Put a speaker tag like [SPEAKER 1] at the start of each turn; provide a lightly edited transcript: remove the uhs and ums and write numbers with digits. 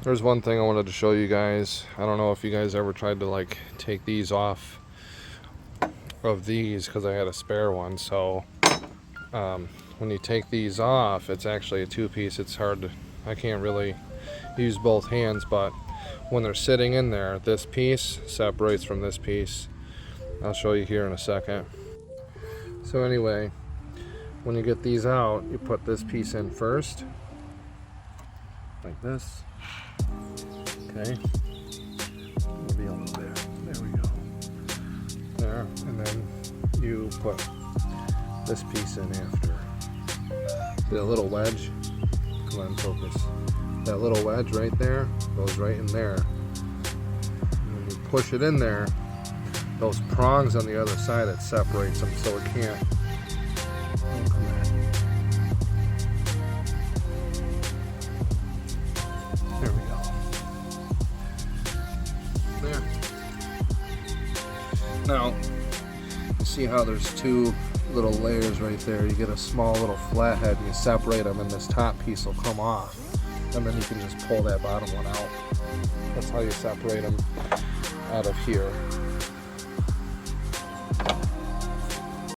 [SPEAKER 1] There's one thing I wanted to show you guys. I don't know if you guys ever tried to like take these off of these, because I had a spare one. So when you take these off, it's actually a two-piece. It's hard to, I can't really use both hands, but when they're sitting in there, this piece separates from this piece. I'll show you here in a second. So anyway, when you get these out, you put this piece in first, like this. Okay, maybe a little bit. There we go. There, and then you put this piece in after. The little wedge, come on, focus. That little wedge right there goes right in there. And when you push it in there, those prongs on the other side, it separates them so it can't. Oh, come on. There we go. There. Now, you see how there's two little layers right there. You get a small little flathead and you separate them, and this top piece will come off, and then you can just pull that bottom one out. That's how you separate them out of here.